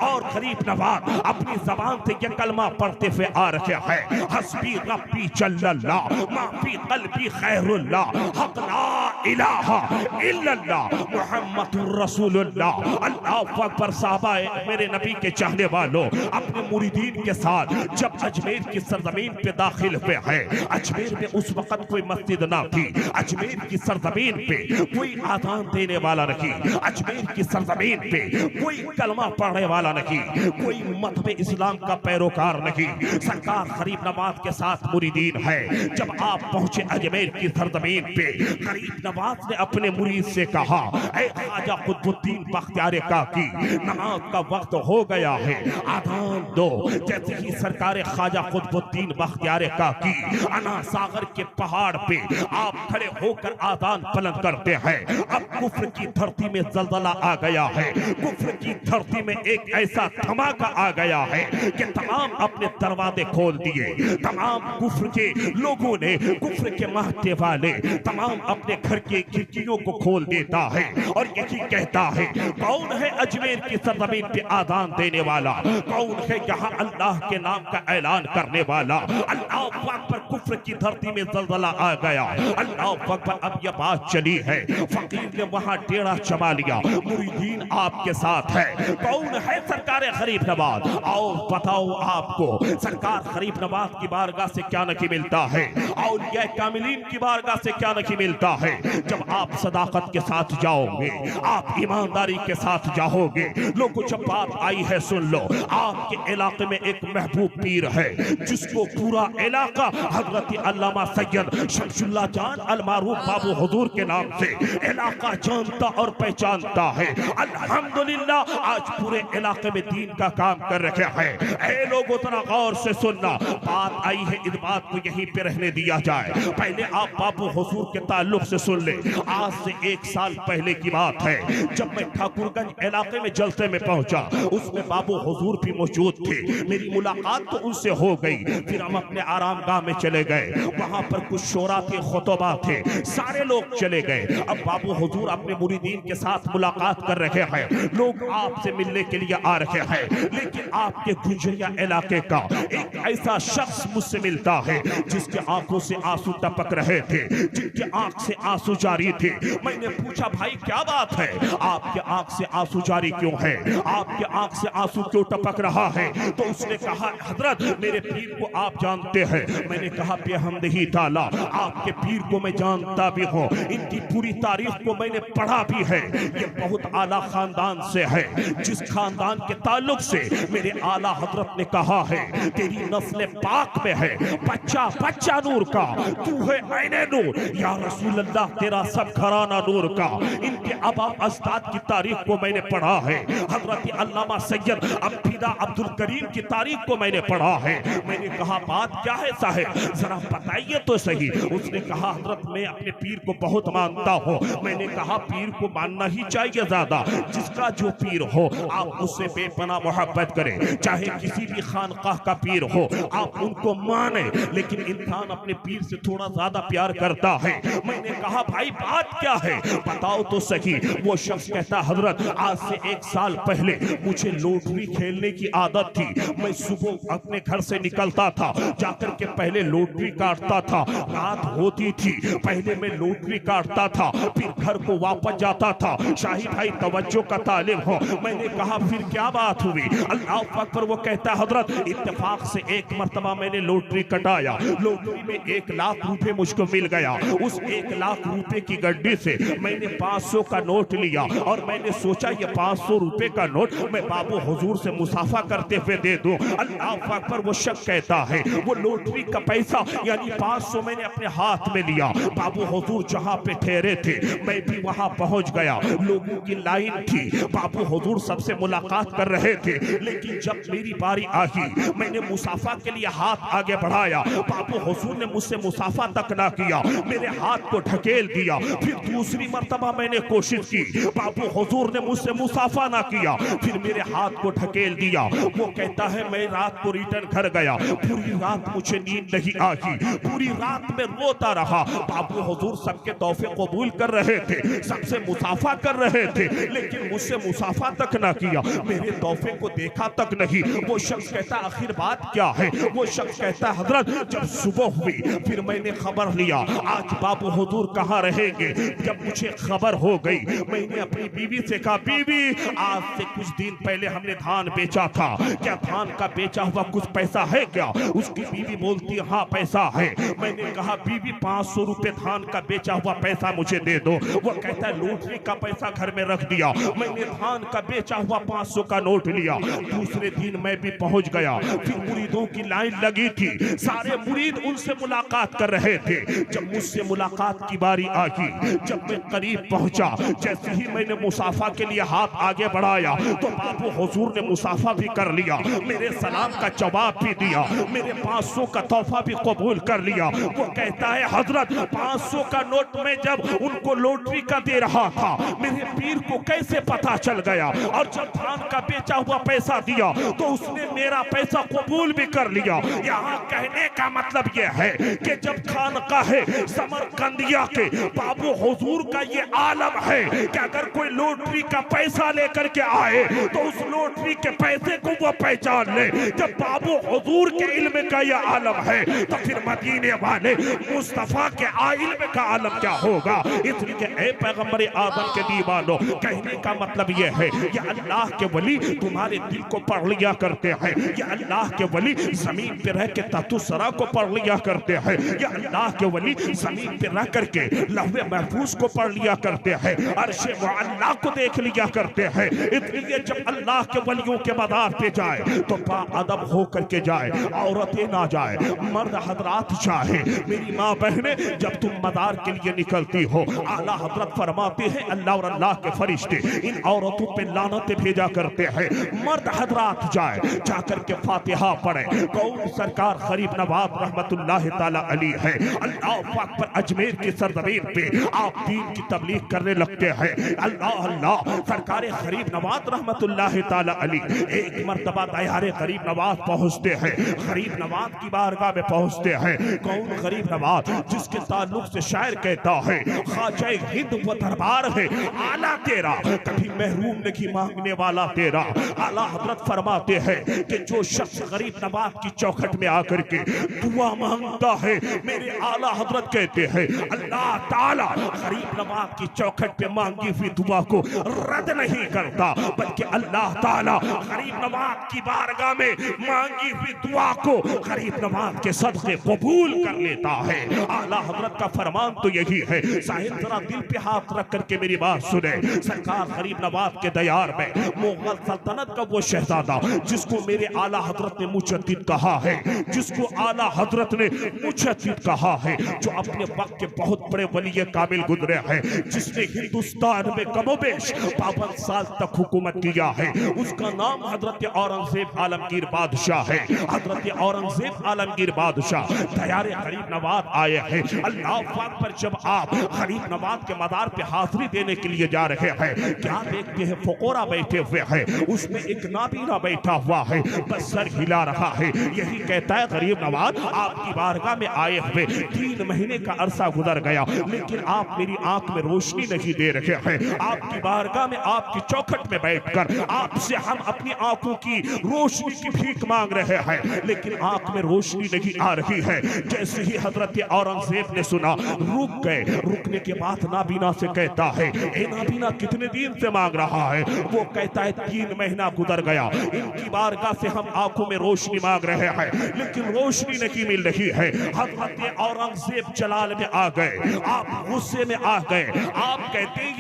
और गरीब नवाज अपनी जबान से ये कलमा पढ़ते हुए आ रहे हैं, हस्बी रब्बी जल्लल्लाह माफी कल्बी खैरुल्लाह हक ला इलाहा इल्लल्लाह मुहम्मदुर रसूलुल्लाह। अल्लाहु अकबर। साहबा मेरे नबी के चाहने वालों, अपने मुरीदीन के साथ जब अजमेर की सरजमीन पे दाखिल हुए हैं, अजमेर में उस वक्त कोई मस्जिद ना थी, अजमेर की सरजमीन पे कोई आजान देने वाला नहीं, अजमेर की सरजमीन पे कोई कलमा पढ़ने वाला नहीं, कोई मजहब इस्लाम का पैरोकार नहीं। सरकार गरीब नवाज के साथ मुरीदीन है। जब आप पहुंचे अजमेर की सरजमीन पे, गरीब नवाज ने अपने मुरीद से कहा, ऐ ख्वाजा कुतुबुद्दीन बख्तियार काकी, नमाज का वक्त हो गया है, आजान दो। जैसे ही सरकार ख्वाजा कुतुबुद्दीन बख्तियार काकी अना सागर के पहाड़ पे आप खड़े होकर आजान बुलंद करते हैं। अब कुफ्र की धरती में जलजला आ गया है, कुफ्र की धरती में एक ऐसा धमाका आ गया है कि तमाम अपने दरवाजे खोल दिए, तमाम कुफ्र के लोगों ने, कुफ्र के माहते वाले तमाम अपने घर के खिड़कियों को खोल देता है और यही कहता है, कौन है अजमेर की सरजमीन पे आजान देने वाला, कौन है यहाँ अल्लाह के नाम का ऐलान करने वाला। अल्लाह अकबर। कुफ्र की धरती में जलजला आ गया, अल्लाह अकबर। अब यह बात चली है, फकीर ने वहां डेरा जमा लिया, मुरीदीन आपके साथ है, कौन है सरकार गरीब नवाज, आओ बताओ आपको सरकार गरीब नवाज की बारगाह से क्या नहीं मिलता है, और यह कामिलीन की बारगाह से क्या नहीं मिलता है। जब आप सदाकत के साथ जाओगे, आप ईमानदारी के साथ जाओगे, लोगों जब बात आई है सुन लो, आपके इलाके में एक महबूब पीर है जिसको पूरा इलाका हजरत अल्लामा सैयद शमसुल्लाह जान अलमारूफ बाबू हुजूर के नाम से इलाका जानता और पहचानता है। अल्हम्दुलिल्लाह आज पूरे इलाके में दीन का काम कर रखे हैं। ऐ लोगों जरा गौर से सुनना, बात आई है, इस बात को यहीं पे रहने दिया जाए। पहले आप बाबू हुजूर के ताल्लुक से सुन ले। आज से 1 साल पहले की बात है, जब मैं ठाकुरगंज इलाके में जलसे में पहुंचा, उसमें बाबू हुजूर भी मौजूद थे। मेरी मुलाकात तो उनसे हो गई, फिर हम अपने आराम गाह में चले गए, वहां पर कुछ शोरा थे, खुतबा थे, सारे लोग चले गए। अब बाबू हुजूर अपने मुरीदीन के साथ मुलाकात कर रहे हैं, लोग आपसे मिलने के लिए आ रहे हैं, लेकिन आपके गुजरिया इलाके का एक ऐसा शख्स मुझसे मिलता है जिसके आंखों से आंसू टपक रहे थे, जिनके आंख से आंसू जारी थे। मैंने पूछा, भाई क्या बात है, आपके आंख से आंसू जारी क्यों है, आपके आंख से आंसू क्यों टपक रहा है? तो उसने कहा, हजरत मेरे पीर को आप जानते हैं। मैंने कहा, बेहमदही ताला आपके पीर को मैं जानता भी हूँ, इनकी पूरी तारीख को मैंने पढ़ा भी है। ये बहुत आला खानदान से है, जिस खानदान के ताल्लुक से मेरे आला हजरत ने कहा है, तेरी नस्ल पाक में है बच्चा बच्चा नूर का, तू है ऐने नूर या रसूल अल्लाह, तेरा सब घराना नूर का। इनके अबा अजदाद की तारीख को मैंने पढ़ा है, हजरत अल्लामा सैयद अब्दुल्ला अब्दुल करीम की तारीख को मैंने पढ़ा है। मैंने कहा, बात क्या है साहब, जरा बताइए तो सही। उसने कहा, हजरत मैं अपने पीर को बहुत मानता हूँ। मैंने कहा, पीर को मानना ही चाहिए ज्यादा, जिसका जो पीर हो आप उससे बेपनाह मोहब्बत करें, चाहे किसी भी खानकाह का पीर हो आप उनको माने, लेकिन इंसान अपने पीर से थोड़ा ज्यादा प्यार करता है। मैंने कहा, भाई बात क्या है, बताओ तो सही। वो शख्स कहता, हजरत आज से 1 साल पहले मुझे लॉटरी खेलने की आदत थी। मैं सुबह अपने घर से निकलता था, जाकर के पहले लॉटरी काटता था, रात होती थी पहले मैं लॉटरी काटता था, फिर घर को वापस जाता था। शाही भाई तवज्जो का तालिब हो। मैंने कहा, फिर क्या बात हुई? अल्लाह अकबर। वो कहता, हजरत इत्तेफाक से एक मर्तबा मैंने लॉटरी कटाया, लॉटरी में 1 लाख रुपए मुझको मिल गया। उस 1 लाख रुपए की गड्डी से मैंने 500 का नोट लिया और मैंने सोचा ये 500 रुपए का नोट मैं बाबू हुजूर से मुसाफा करते हुए दे दूं। अल्लाह अकबर। वो शख्स कहता है, वो लॉटरी का पैसा यानी 500 मैंने अपने हाथ में लिया। बाबू हुजूर जहां पे ठहरे थे मैं भी वहां पहुंच गया, लोगों की लाइन थी, बाबू हुजूर सबसे मुलाकात कर रहे थे। लेकिन जब मेरी बारी आई, मैंने मुसाफा के लिए हाथ आगे बढ़ाया, बाबू हुजूर ने मुझसे मुसाफा तक ना किया, मेरे हाथ को ढकेल दिया। फिर दूसरी मर्तबा मैंने कोशिश की, बाबू हुजूर ने मुझसे मुसाफा ना किया, फिर मेरे हाथ को ढकेल ढकेल दिया। वो कहता है मैं रात को रिटर्न घर गया, पूरी रात मुझे नींद नहीं आई, पूरी रात में रोता रहा। बाबू हुजूर सबके तोहफे कबूल कर रहे थे, सबसे मुसाफा कर रहे थे, लेकिन मुझसे मुसाफा तक ना किया, मेरे तोहफे को देखा तक नहीं। वो शख्स कहता आखिर बात क्या है? वो शख्स कहता हजरत जब सुबह हुई फिर मैंने खबर लिया आज बाबू हुजूर कहाँ रहेंगे। जब मुझे खबर हो गई मैंने अपनी बीवी से कहा बीवी आज से कुछ दिन पहले हमने धान बेचा था, क्या धान का बेचा हुआ कुछ पैसा है क्या? उसकी बीवी बोलती हाँ पैसा है। मैंने कहा बीवी 500 रुपए धान का बेचा हुआ पैसा मुझे दे दो। वो कहता है लॉटरी का पैसा घर में रख दिया, मैंने धान का बेचा हुआ 500 का नोट लिया। दूसरे दिन मैं भी पहुंच गया, फिर मुरीदों की लाइन लगी थी, सारे मुरीद उनसे मुलाकात कर रहे थे। जब मुझसे मुलाकात की बारी आई, जब मैं करीब पहुंचा, जैसे ही मैंने मुसाफा के लिए हाथ आगे बढ़ाया तो बाबू हुजूर ने मुसाफा भी कर लिया, मेरे सलाम का जवाब भी दिया, मेरे 500 का तोहफा भी कबूल कर लिया। वो कहता है हजरत 500 का नोट में जब उनको लॉटरी का दे रहा था मेरे पीर को कैसे पता चल गया, और जब धान का बेचा हुआ पैसा दिया तो उसने मेरा पैसा कबूल भी कर लिया। यहाँ कहने का मतलब यह है कि जब खानकाहे समरकंदिया के बाबू हुजूर का ये आलम है कि अगर कोई लॉटरी का पैसा लेकर के आए तो उस लॉटरी के पैसे को वो पहचान ले। जब बाबू हुजूर के इल्म का ये आलम है तो फिर मदीने वाले मुस्तफा के इल्म का आलम क्या होगा। इसलिए ऐ पैगंबर आदम के दीवानों, कहने का मतलब ये है ये अल्लाह के वली तुम्हारे दिल को पढ़ लिया करते हैं, ये अल्लाह के वली जमीन पे रह के ततुसरा को पढ़ लिया करते हैं, ये अल्लाह के वली जमीन पे रह करके लौहे महफूज को पढ़ लिया करते हैं, अर्शे मुअल्ला को देख लिया करते हैं। इसलिए जब अल्लाह के वलियों के मदार पे जाए तो बाअदब हो करके जाए, औरतें ना जाए, मर्द हजरात जाए। मेरी माँ बहने जब तुम मदार के लिए निकलती हो आला हजरत फरमाते हैं अल्लाह और अल्लाह के फरिश्ते इन औरतों पे लानत भेजा करते हैं। मर्द हजरात जाए, जाकर के फातिहा पढ़े। कौन सरकार गरीब नवाज रहमतुल्लाह ताला अलैह है, अल्लाह पाक पर अजमेर के सरजमीन पे आप दीन की तबलीग करने लगते हैं। अल्लाह अल्लाह सरकार गरीब नवाज रहमतुल्लाह ताला अलैह एक मर्तबा दयारे गरीब नवाज पहुंचते हैं, गरीब नवाज की बारगाह में पहुंचते हैं। कौन गरीब नवाज? जिसके ताल्लुक से शायर कहता है ख्वाजा हिंद वो दरबार है आला तेरा, कभी महरूम नहीं मांगने वाला तेरा। आला हजरत फरमाते हैं कि जो शख्स गरीब नवाज की चौखट में आकर के दुआ मांगता है, मेरे आला हजरत कहते हैं अल्लाह ताला गरीब नवाज की चौखट पे मांगी हुई दुआ को रद्द नहीं करता, बल्कि अल्लाह ताला गरीब नवाज की बारगाह में मांगी हुई दुआ को गरीब नवाज के सदके कबूल कर लेता है। आला हजरत का फरमान तो यही है। साहिब जरा दिल पे हाथ रख करके मेरी बात सुने। सरकार गरीब नवाज के दयार में मुगल सल्तनत का वो शहजादा जिसको मेरे आला हजरत ने मुजद्दिद कहा है, जिसको आला हजरत ने मुजद्दिद कहा है, जो अपने वक्त के बहुत बड़े वली कामिल गुजरे हैं, जिसने हिंदुस्तान में कमोबेश 52 साल तक हुकूमत किया है, उसका नाम हजरत औरंगजेब आलमगीर बादशाह है। हजरत औरंगजेब आलमगीर बादशाह दयारे गरीब नवाज आए हैं। अल्लाह पाक पर जब आप गरीब नवाज के मदार पे हाजिरी देने के लिए जा रहे हैं, क्या देखते हैं फकोरा बैठे हुए हैं, उसमें एक नाबीना बैठा हुआ है, बस सर हिला रहा है। यही कहता है गरीब नवाज आपकी बारगाह में आए हुए 3 महीने का अरसा गुजर गया, लेकिन आप मेरी आंख में रोशनी नहीं दे रहे हैं। आपकी बारगाह में आपकी चौखट में बैठकर आपसे हम अपनी आंखों की रोशनी की भीख मांग रहे हैं, लेकिन आंख में रोशनी नहीं आ रही है। जैसे ही हजरत औरंगजेब ने सुना रुक गए। रुकने के बाद नाबीना से कहता है ए नाबीना कितने दिन से मांग रहा है? वो कहता है 3 महीना गुजर गया, इनकी बारगाह से हम आंखों में रोशनी मांग रहे हैं, लेकिन रोशनी नहीं मिल रही है। हजरत औरंगजेब जलाल में आ गए, आप गुस्से में आ गए। आप कहते हैं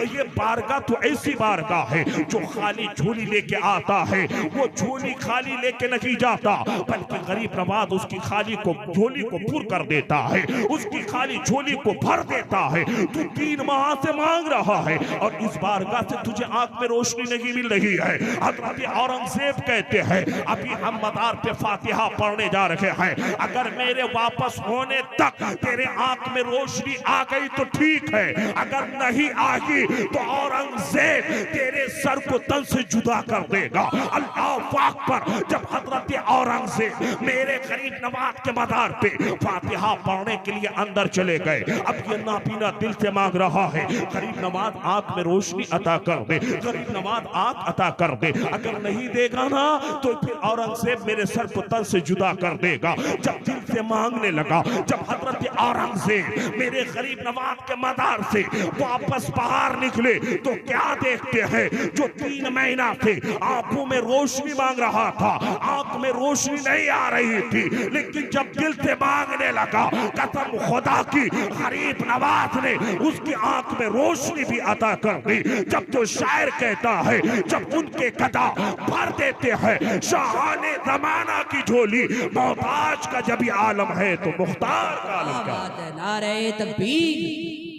ये बारगाह तो ऐसी बारगाह है जो खाली झोली लेके आता है, वो झोली खाली लेके नहीं जाता, बल्कि गरीब नवाज उसकी खाली को झोली को पूर कर देता है, उसकी खाली झोली को भर देता है। तू 3 माह से मांग रहा है और इस बारगाह से तुझे आंख में रोशनी नहीं मिल रही है। हजरत औरंगजेब कहते हैं अभी हम मदार पे फातिहा पढ़ने जा रहे हैं, अगर मेरे वापस होने तक तेरे आंख में रोशनी आ गई तो ठीक है, अगर नहीं आई तो औरंगजेब तेरे सर को तन से जुदा कर देगा। अल्लाह पाक पर जब हजरत औरंगजेब मेरे गरीब नवाज के मदार पे फातिहा पढ़ने के लिए अंदर चले गए, अब ये नापीना दिल से मांग रहा है, गरीब नवाज आंख में रोशनी अता कर दे, गरीब नवाज आंख अता कर दे, अगर नहीं देगा ना तो फिर औरंगजेब मेरे सर को तन से जुदा कर देगा। जब दिल से मांगने लगा, जब हजरत औरंगजेब मेरे गरीब नवाज के मदार से वापस बाहर निकले तो क्या देखते हैं, जो 3 महीना से आंखों में रोशनी मांग रहा था, आंख में रोशनी नहीं आ रही थी, लेकिन जब दिल से मांगने लगा, कसम खुदा की गरीब नवाज ने उसकी आंख में रोशनी भी अता कर दी। जब तो शायर कहता है, जब उनके गदा भर देते हैं शाहाने जमाना की झोली, मोहताज का जब आलम है तो मुख्तार का आलम क्या। नारे तकबीर,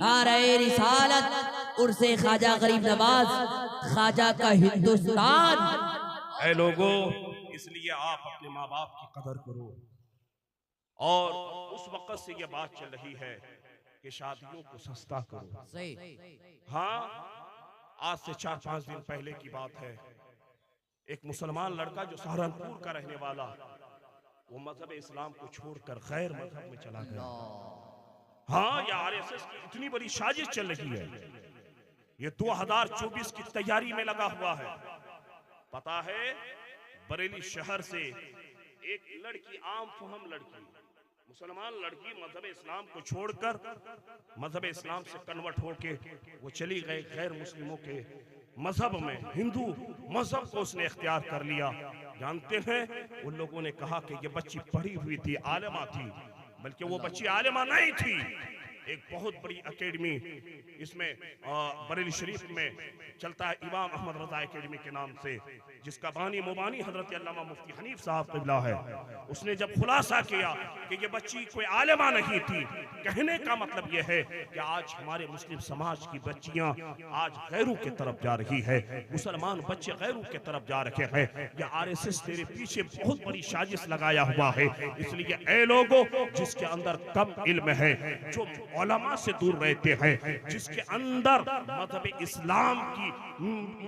नारे रिसालत, उर्से ख्वाजा गरीब नवाज, ख्वाजा का हिंदुस्तान। ऐ लोगों, इसलिए आप अपने माँ बाप की कदर करो। और उस वक्त से ये बात चल रही है कि शादियों को सस्ता करो। हाँ, आज से 4-5 दिन पहले की बात है, एक मुसलमान लड़का जो सहारनपुर का रहने वाला, वो मजहब इस्लाम को छोड़कर गैर मजहब में चला गया। हाँ, ये आरएसएस की इतनी बड़ी साजिश चल रही है, ये 2024 की तैयारी में लगा हुआ है। पता है, बरेली शहर से एक लड़की, आम फहम लड़की, मुसलमान लड़की, मजहब इस्लाम को छोड़कर मजहब इस्लाम से कन्वर्ट होके वो चली गई गैर मुस्लिमों के मजहब में, हिंदू मजहब को उसने इख्तियार कर लिया। जानते हैं, उन लोगों ने कहा कि ये बच्ची पढ़ी हुई थी, आलिमा थी, बल्कि वो बच्ची आलिमा नहीं थी। एक बहुत बड़ी एकेडमी इसमें बरेली शरीफ में चलता है, इमाम अहमद रजा एकेडमी के नाम से, जिसका बानी मुबानी हजरत अल्लामा मुफ्ती हनीफ साहब क़िबला है। उसने जब खुलासा किया कि ये बच्ची कोई आलिमा नहीं थी, कहने का मतलब यह है कि आज हमारे मुस्लिम समाज की बच्चियां आज गैरों की तरफ जा रही है, मुसलमान बच्चे गैरों की तरफ जा रहे हैं। ये आरएसएस तेरे पीछे बहुत बड़ी साजिश लगाया हुआ है। इसलिए ऐ लोगों, जिसके अंदर कम इल्म है, जो उलमा से दूर रहते हैं, जिसके अंदर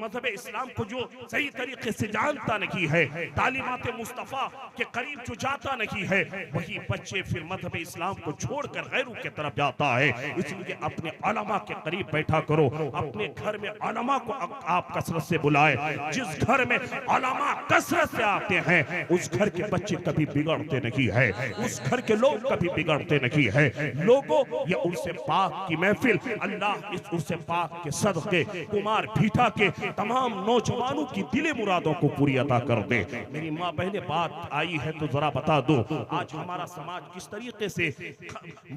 मजहब इस्लाम को जो सही तरीके से जानता नहीं है, तालीमात मुस्तफा के करीब जो जाता नहीं है, वही बच्चे फिर मजहब इस्लाम को छोड़कर गैरों की तरफ जाता है। इसलिए अपने उलमा के करीब बैठा करो, अपने घर में उलमा को आप कसरत से बुलाए। जिस घर में उलमा कसरत से आते हैं, उस घर के बच्चे कभी बिगड़ते नहीं है, उस घर के लोग कभी बिगड़ते नहीं है। लोगों, ये उर्से पाक की महफिल, अल्लाह इस उर्से पाक के सदके कुमार भीठा के तमाम नौजवानों की दिले मुरादों को पूरी अता कर दे। मेरी माँ बहने, बात आई है तो जरा बता दो, आज हमारा समाज किस तरीके से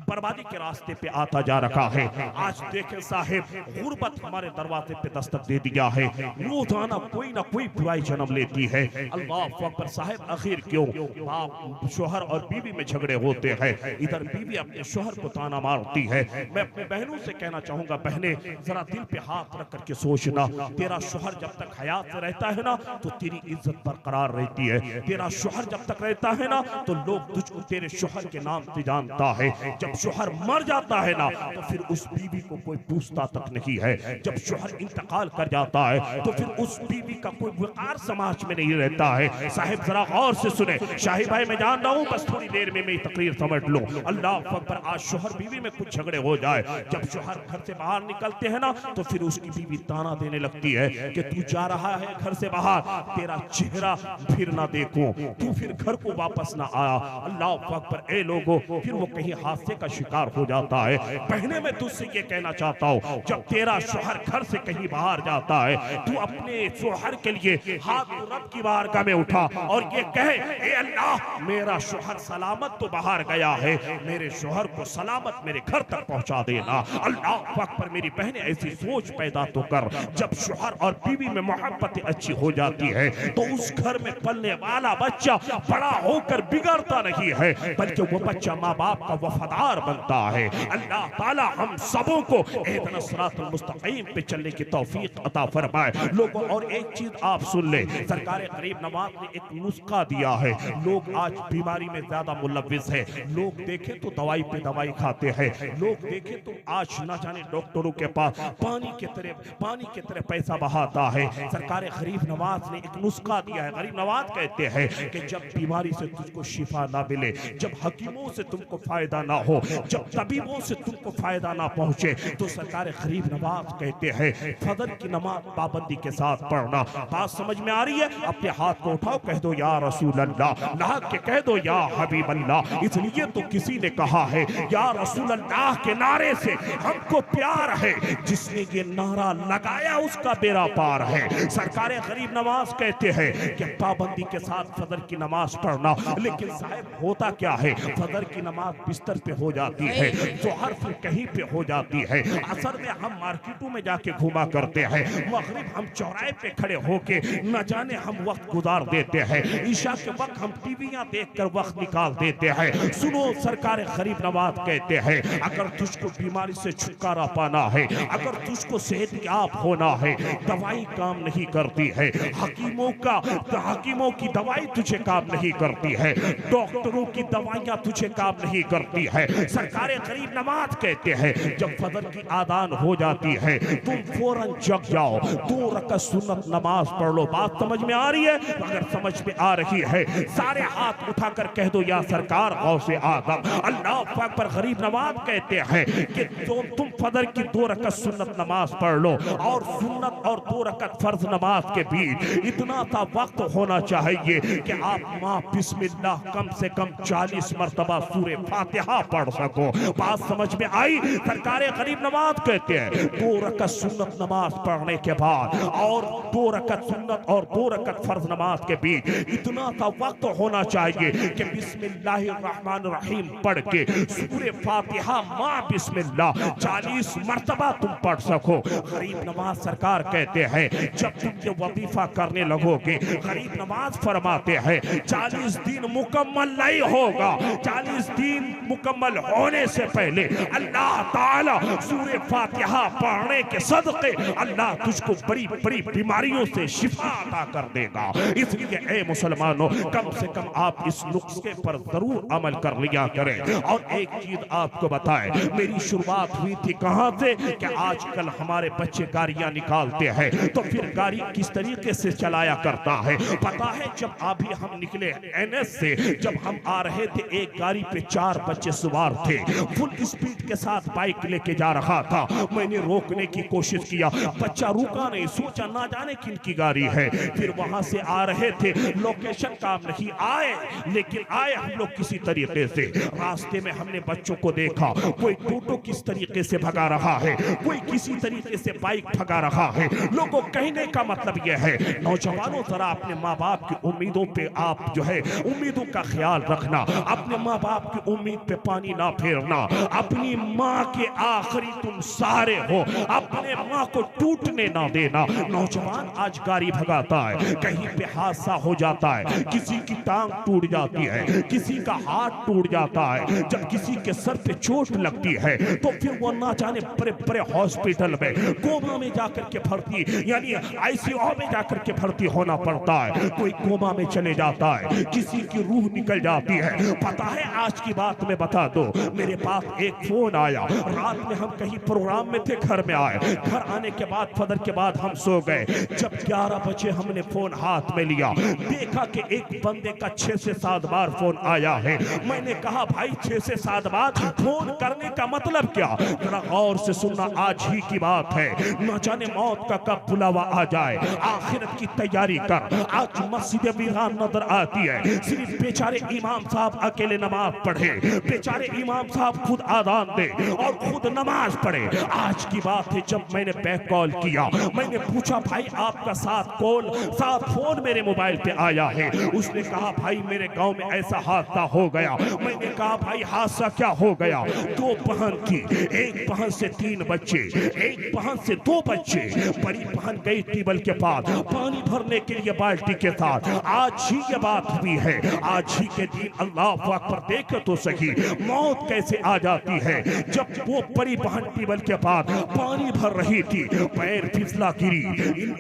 बर्बादी के रास्ते पे आता जा रहा है। आज देखें साहिब, गुर्बत हमारे दरवाजे पे दस्तक दे दिया है, रोजाना कोई ना कोई बुराई जन्म लेती है। अल्लाह अकबर साहिब, आखिर क्यों बाप शोहर और बीवी में झगड़े होते हैं, इधर बीवी अपने शोहर को ताना मारती है। मैं अपने बहनों से कहना चाहूंगा, बहने जरा दिल पे हाथ रख करके सोचना, तेरा शोहर जब तक हयात से रहता है ना तो तेरी इज्जत बरकरार रहती है, तेरा शोहर जब तक रहता है ना तो लोग तुझको तेरे शोहर के नाम से जानता है। जब शोहर मर जाता है ना तो फिर उस बीवी को कोई पूछता तक नहीं है। जब शोहर इंतकाल कर जाता है तो फिर उस बीवी का कोई वकार समाज में नहीं रहता है। साहिब जरा गौर से सुने, शाही भाई मैं जान रहा हूँ, बस थोड़ी देर में मैं तकरीर समझ लूं। अल्लाह अकबर, आज शोहर बीवी में कुछ झगड़े हो जाए, जब शोहर घर से बाहर निकलते हैं ना तो फिर उसकी बीवी ताना देने लगती है कि तू जा रहा है घर से बाहर, तेरा चेहरा फिर ना देखूं, तू फिर घर को वापस ना आया। अल्लाह अकबर, ए लोगों, फिर वो कहीं हादसे का शिकार हो जाता है। बहने, मैं तुझसे ये कहना चाहता हूँ, जब तेरा शोहर घर से कहीं बाहर जाता है, तू अपने शोहर के लिए हाथ रब की बारगाह में उठा और ये कहे, ए अल्लाह, मेरा शोहर सलामत तो बाहर गया है, मेरे शोहर को सलामत मेरे घर तक पहुंचा देना। अल्लाह अकबर, मेरी बहनें ऐसी सोच पैदा तो कर, जब शोहर और बीवी में मोहब्बत अच्छी हो जाती है तो उस घर में पलने वाला बच्चा बड़ा होकर बिगड़ता नहीं है, बल्कि वो बच्चा माँ बाप का वफादार बनता है। अल्लाह ताला हम सबों को इहदिना सिरातल मुस्तकीम पे चलने की तौफीक अता फरमाए। लोगों, और एक चीज आप सुन ले, सरकार गरीब नवाज ने एक नुस्खा दिया है। लोग आज बीमारी में ज्यादा मुलव्विस है, लोग देखें तो दवाई पे दवाई खाते हैं, लोग देखे तो आज ना जाने डॉक्टरों के पास पानी की तरह पैसा बहाता है। सरकार गरीब नवाज ने एक नुस्खा दिया है। गरीब नवाज कहते हैं कि जब बीमारी से तुझको शिफा ना मिले, जब हकीमों से तुमको फायदा ना हो, जब तबीबों से तुमको फायदा ना पहुंचे, तो सरकार गरीब नवाज कहते हैं फजर की नमाज पाबंदी के साथ पढ़ना। बात समझ में आ रही है? अपने हाथ को उठाओ, कह दो या रसूल अल्लाह, नहा के कह दो या हबीब अल्लाह। इसलिए तो किसी ने कहा है या रसूल अल्लाह के नारे से हमको प्यार है, जिसने ये नारा लगाया उसका बेड़ा पार है। सरकार गरीब नवाज कहते हैं कि पाबंदी के साथ फजर की नमाज पढ़ना, लेकिन साहब होता क्या है, फजर की नमाज बिस्तर पे हो जाती है, जोहर फिर कहीं पे हो जाती है, असर में हम मार्केटों में जाके घुमा करते हैं, मगरिब हम चौराहे पे खड़े होके न जाने हम वक्त गुजार देते हैं, ईशा के वक्त हम टीवियां देखकर वक्त निकाल देते हैं। सुनो, सरकार गरीब नवाज कहते हैं अगर तुझको बीमारी से छुटकारा पाना है, अगर तुझको सेहतयाब होना है, दवाई काम नहीं करती है, हकीमों की दवाई तुझे काम नहीं करती है, डॉक्टरों की दवाइयां तुझे काम नहीं करती है। सरकार गरीब नवाज कहते हैं जब फजर की आदान हो जाती है तुम फौरन जग जाओ, 2 रकात सुन्नत नमाज पढ़ लो। बात समझ में आ रही है? अगर समझ में आ रही है सारे हाथ उठाकर कह दो या सरकार गौसे आदम। अल्लाह पाक पर गरीब नवाज कहते हैं कि तुम फजर की 2 रकात सुन्नत नमाज पढ़ लो, और सुन्नत और 2 रकात फर्ज नमाज के बीच इतना सा वक्त होना चाहिए कि आप माँ बिस्मिल्लाह कम से कम 40 मरतबा सूरे फातिहा पढ़ सको। बात समझ में आई? सरकार गरीब नवाज कहते हैं 2 रकात सुन्नत नमाज पढ़ने के बाद और 2 रकात सुन्नत और 2 रकात फर्ज नमाज के बीच इतना सा वक्त होना चाहिए कि बिस्मिल्लाहिर्रहमानिर्रहीम पढ़ के सूरे फातिहा माँ बिस्मिल्लाह 40 मरतबा तुम पढ़ सको। गरीब नवाज सरकार कहते हैं जब तुम ये वजीफा करने लगोगे, गरीब नवाज फरमाते हैं 40 दिन मुकम्मल नहीं होगा, 40 दिन मुकम्मल होने से पहले अल्लाह ताला सूरे फातिहा पढ़ने के सदके अल्लाह तुझको बड़ी बड़ी बीमारियों से शिफा अता कर देगा। इसलिए ए मुसलमानों, कम से कम आप इस नुस्खे पर जरूर अमल कर लिया करें। और एक चीज आपको बताएं, मेरी शुरुआत हुई थी कहां से कि आजकल हमारे बच्चे गाड़ियां निकालते हैं तो फिर गाड़ी किस तरीके से चलाया करता है पता है? जब अभी हम निकले एनएस से, जब हम आ रहे थे एक गाड़ी पे 4 बच्चे सवार थे, फुल स्पीड के साथ बाइक लेके जा रहा था। मैंने रोकने की कोशिश किया, बच्चा रुका नहीं, सोचा ना जाने किन की गाड़ी है। फिर वहां से आ रहे थे, लोकेशन काम नहीं, आए लेकिन आए हम लोग किसी तरीके से। रास्ते में हमने बच्चों को देखा, कोई टोटो किस तरीके से भगा रहा है, कोई किसी तरीके से बाइक भगा रहा है। लोगों कहने का मतलब यह है, नौजवानों जरा अपने माँ बाप की उम्मीदों पे आप जो है उम्मीदों का ख्याल रखना, अपने माँ बाप की उम्मीद पे पानी ना फेरना। अपनी माँ के आखिरी तुम सहारे हो, अपने माँ को टूटने ना देना। नौजवान आज गाड़ी भगाता है, कहीं पे हादसा हो जाता है, किसी की टांग टूट जाती है, किसी का हाथ टूट जाता है, जब किसी के सर पे चोट लगती है तो फिर वो ना जाने बड़े बड़े हॉस्पिटल में कोमा में जाकर के भर्ती, यानी आईसीयू में जाकर के भर्ती होना पड़ता है। कोई कोमा में चले जाता है, किसी की रूह निकल जाती है। पता है आज की बात में बता दो, मेरे पास एक फोन आया, रात में हम कहीं प्रोग्राम में थे, घर में आए, घर आने के बाद फजर के बाद हम सो गए। जब 11 बजे हमने फोन हाथ में लिया, देखा कि एक बंदे का 6 से 7 बार फोन आया है। मैंने कहा भाई 6 से 7 बार फोन करने का मतलब क्या? जरा गौर से सुनना, आज ही की बात है, न जाने मौत का कब बुलावा आ जाए। आखिरत की तैयारी कर। आज मस्जिद वीरान नजर आती है, सिर्फ बेचारे इमाम साहब अकेले नमाज पढ़े, बेचारे इमाम साहब खुद आदान दे और खुद नमाज पढ़े। आज की बात है, जब मैंने बैक कॉल किया, मैंने पूछा भाई आपका 7 फोन मेरे मोबाइल पे आया है। उसने कहा भाई मेरे गांव में ऐसा हादसा हो गया। मैंने कहा भाई हादसा क्या हो गया? 2 बहन की, एक बहन से 3 बच्चे, एक बहन से 2 बच्चे। बड़ी बहन गई टेबल के पास पानी भरने के लिए बाल्टी के साथ। आज ही ये बात हुई है, आज ही के दिन अल्लाह अकबर देख तो सही मौत कैसे आ जाती है। जब वो बड़ी बहन टेबल के पास पानी भर रही थी, पैर फिसला गिरी,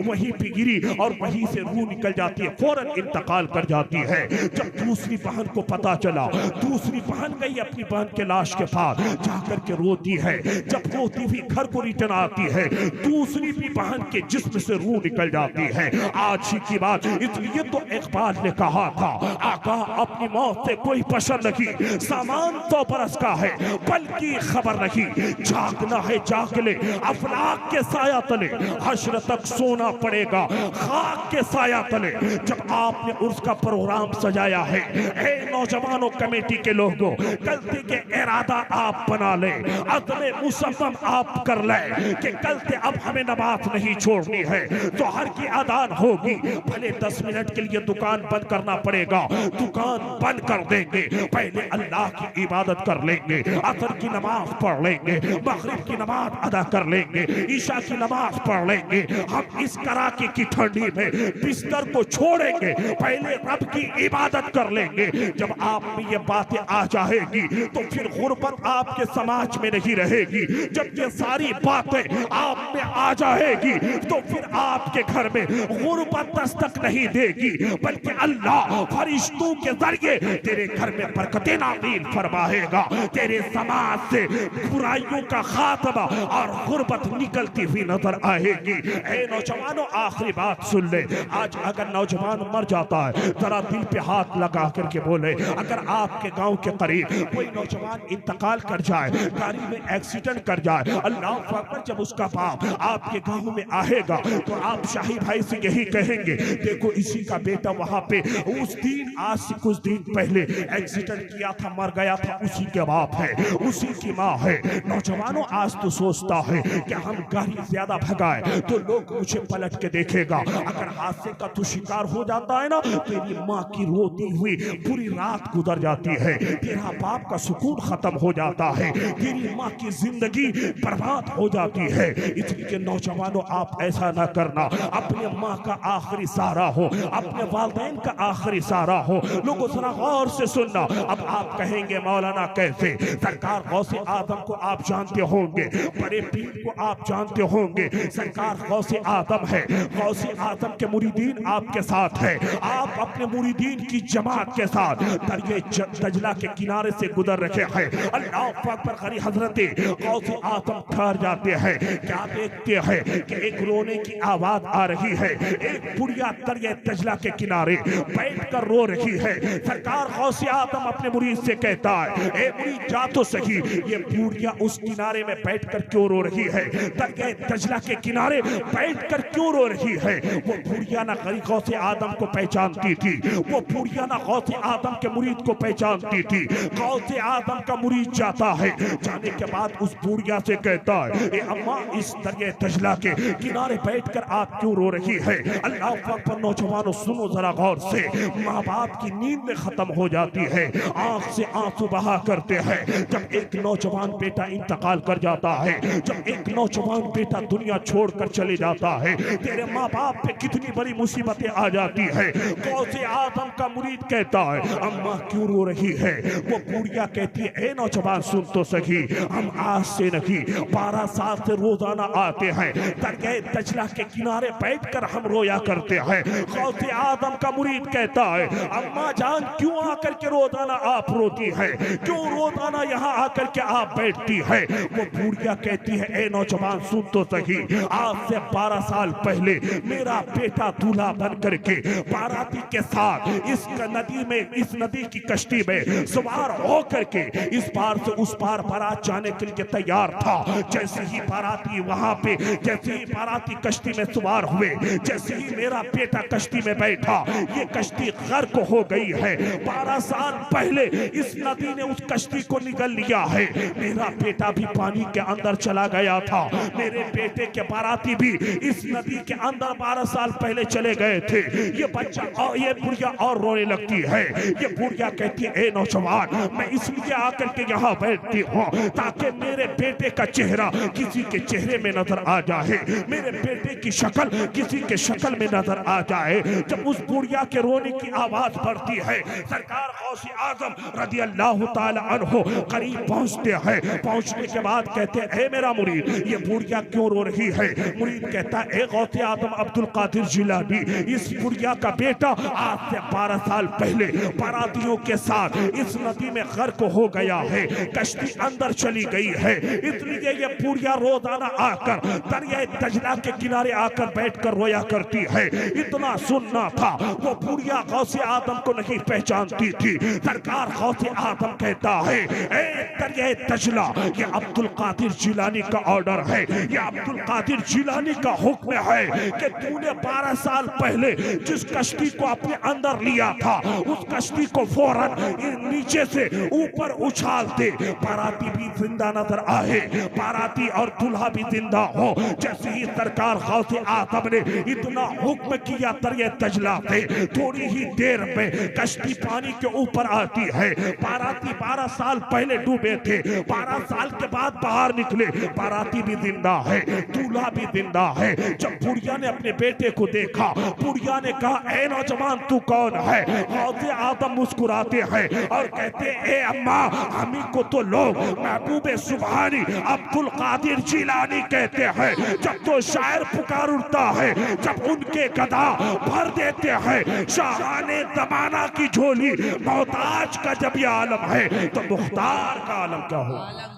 वहीं पे गिरी और वहीं से रूह निकल जाती है, फौरन इंतकाल कर जाती है। जब दूसरी बहन को पता चला, दूसरी बहन गई अपनी बहन के लाश के पास, साथ जाकर के रोती है। जब रोती हुई घर को रिटर्न आती है, दूसरी भी बहन के जिस्म से रूह निकल जाती है। आज ही की बात, इसलिए तो इकबाल ने कहा था, आका अपनी मौत से कोई पसंद नहीं, सामान 100 बरस का है बल्कि खबर नहीं, जागना है जाग ले अफलाक के साया तले, हश्र तक सोना पड़ेगा खाक के साया तले। जब आपने उर्स का प्रोग्राम सजाया है, ए नौजवानों कमेटी के लोगों, गलती के इरादा आप बना ले, अज़्म मुसम्मम आप कर ले कि कल से अब हमें नमाज नहीं छोड़नी है। तो हर की अदान होगी, भले 10 मिनट के लिए दुकान बंद करना पड़ेगा, दुकान बंद कर देंगे, पहले अल्लाह की इबादत कर लेंगे, असर की नमाज पढ़ लेंगे, मगरिब की नमाज अदा कर लेंगे, ईशा की नमाज पढ़ लेंगे। हम इस कड़ाके की ठंडी में बिस्तर को छोड़ेंगे, पहले रब की इबादत कर लेंगे। जब आप में ये बातें आ जाएगी तो फिर गुर्बत आपके समाज में नहीं रहेगी। जब ये सारी बातें आप में आ जाएगी तो फिर आपके घर में गुर्बत दस्तक नहीं देगी, बल्कि अल्लाह फरिश्तों के जरिए तेरे घर में बरकतें नाज़िल फरमाएगा, तेरे समाज से बुराइयों का खात्मा और गुर्बत निकलती हुई नजर आएगी। ऐ नौजवानों, आखिरी बात सुन ले। आज अगर नौजवान मर जाता है, जरा दिल पे हाथ लगा करके बोले, अगर आपके गांव के करीब कोई नौजवान इंतकाल कर जाए, गाड़ी में एक्सीडेंट कर जाए, अल्लाह अकबर, जब उसका बाप आपके गांव में आएगा तो आप शाही भाई से यही कहेंगे, देखो इसी का बेटा वहां पे उस दिन, आज से कुछ दिन पहले एक्सीडेंट किया था, मर गया था, उसी के बाप है, उसी की माँ है। नौजवानों, आज तो सोचता है कि हम गाड़ी ज्यादा भगाए तो लोग मुझे पलट के देखेगा, अगर हादसे का तू शिकार हो जाता है ना, तेरी माँ की रोती हुई पूरी रात गुजर जाती है, तेरा बाप का सुकून खत्म हो जाता है, तेरी माँ की जिंदगी बर्बाद हो जाती है। इसलिए नौजवानों, आप ऐसा ना करना, अपने माँ का आखिरी सहारा हो, अपने वालिदैन का आखिरी सहारा हो। लोगों जरा गौर से सुनना। अब आप कहेंगे मौलाना कैसे? सरकार गौसे आदम को आप जानते होंगे, बड़े पीर को आप जानते होंगे, सरकार गौसे आदम है, गौसे आदम के मुरीदीन आपके साथ है, आप अपने मुरीदीन की जमात के साथ दरिया दजला के किनारे से गुजर रहे हैं। अल्लाह अकबर, खरी हजरते गौसे आदम ठहर जाते हैं, क्या देखते हैं कि एक रोने की आवाज आ रही है, एक बुढ़िया दरिया दजला के किनारे बैठकर रो रही है। सरकार गौसे आदम अपने मुरीद से कहता है, ए मुरीद जा तो सही, ये बुढ़िया उस किनारे में बैठकर क्यों रो रही है, दरिया दजला के किनारे बैठकर क्यों रो रही है? वो बुढ़िया ना गौसे आदम को पहचानती थी, वो बुढ़िया ना गौसे आदम के मुरीद को पहचानती थी। गौसे आदम का मुरीद जाता है, जाने के बाद उस बुढ़िया से कहता है, ए अम्मा, इस दरिया दजला के किनारे बैठकर आप क्यों रो रही है? अल्लाह अकबर। नौजवानों सुनो जरा गौर से, माँ बाप की नींद खत्म हो जाती है, आंख से आंसू बहा करते हैं जब एक नौजवान बेटा इंतकाल कर जाता है, जब एक नौजवान बेटा दुनिया छोड़कर चले जाता है, तेरे माँ बाप पे कितनी बड़ी मुसीबतें आ जाती है। गौसे आदम का मुरीद कहता है, अम्मा क्यों रो रही है? वो बुढ़िया कहती है, ए नौजवान सुन तो सही, हम आज से नहीं 12 साल से रोजाना आते हैं, दरिया दजला के किनारे बैठकर हम रोया करते हैं। गौसे आदम का मुरीद कहता है, अम्मा जान क्यों आकर के रोजाना आप रोती है, क्यों रोजाना यहाँ आकर के आप बैठती है? वो बुढ़िया कहती है, ए नौजवान सुन तो सही, आज से 12 साल पहले मेरा बेटा दूल्हा बन करके बाराती के साथ इस नदी में, इस नदी की कश्ती में सवार होकर के इस पार से उस पार बारात जाने के लिए तैयार था। जैसे ही बाराती वहां पे, जैसे ही बाराती कश्ती में सवार हुए, जैसे ही मेरा बेटा कश्ती में बैठा, ये कश्ती गर्क हो गई है। 12 साल पहले इस नदी ने उस कश्ती को निगल लिया है। मेरा बेटा भी पानी के अंदर चला गया था, मेरे बेटे के बाराती भी इस नदी के अंदर 12 साल पहले चले गए थे। ये बच्चा और ये बुढ़िया और रोने लगती है। ये बुढ़िया कहती है, ए नौजवान, मैं इसलिए आकर के यहाँ बैठती हूँ ताकि मेरे बेटे का चेहरा किसी के चेहरे में नजर आ जाए, मेरे बेटे की शक्ल किसी के शक्ल में नजर आ जाए। जब उस बुढ़िया के रोने की आवाज बढ़ती है, सरकार गौसे आजम रज़ी अल्लाह ताला अन्हु करीब पहुंचते हैं। पहुंचने के बाद कहते हैं, ए मेरा मुरीद, ये बुढ़िया क्यों रो रही है? मुरीद कहता है, ए गौसे आजम अब्दुल कादिर जिलानी, इस बुढ़िया का बेटा आज से 12 साल पहले बारातियों के साथ इस नदी में गर्क हो गया है। कश्ती अंदर चली गई है। इसलिए ये बुढ़िया रोजाना आकर दरिया दजला के किनारे आकर बैठकर रोया करती है। इतना सुनना था, वो बुढ़िया गौसे आदम को नहीं पहचानती थी। सरकार गौसे आदम कहता है, ए दरिया दजला, ये अब्दुल कादिर जिलानी का ऑर्डर है, ये अब्दुल कादिर जिलानी का हुक्म है कि तूने 12 साल पहले जिस कश्ती को अपने अंदर लिया था, उस कश्ती को फौरन नीचे से ऊपर उछाल दे। बाराती भी जिंदा नजर आए, बाराती और दूल्हा भी जिंदा हो। जैसे ही सरकार गौसे आदम ने इतना हुक्म किया दरिया दजला से, थोड़ी ही देर में कश्ती पानी के ऊपर आती है। बाराती 12 साल पहले डूबे थे, 12 साल के बाद बाहर निकले। बाराती भी जिंदा है, दूल्हा भी जिंदा है। जब बुढ़िया ने अपने बेटे को देखा, बुढ़िया ने कहा, ए नौजवान तू कौन है? गौसे आदम मुस्कुराते हैं और कहते, ए अम्मा, हमी को तो लोग महबूबे सुभानी अब्दुल कादिर जिलानी कहते हैं। जब तो शायर पुकार उठता है, जब उनके गदा भर देते हैं शाहाने जमाना की झोली, मोहताज का जब ये आलम है तो मुख्तार का आलम क्या हो।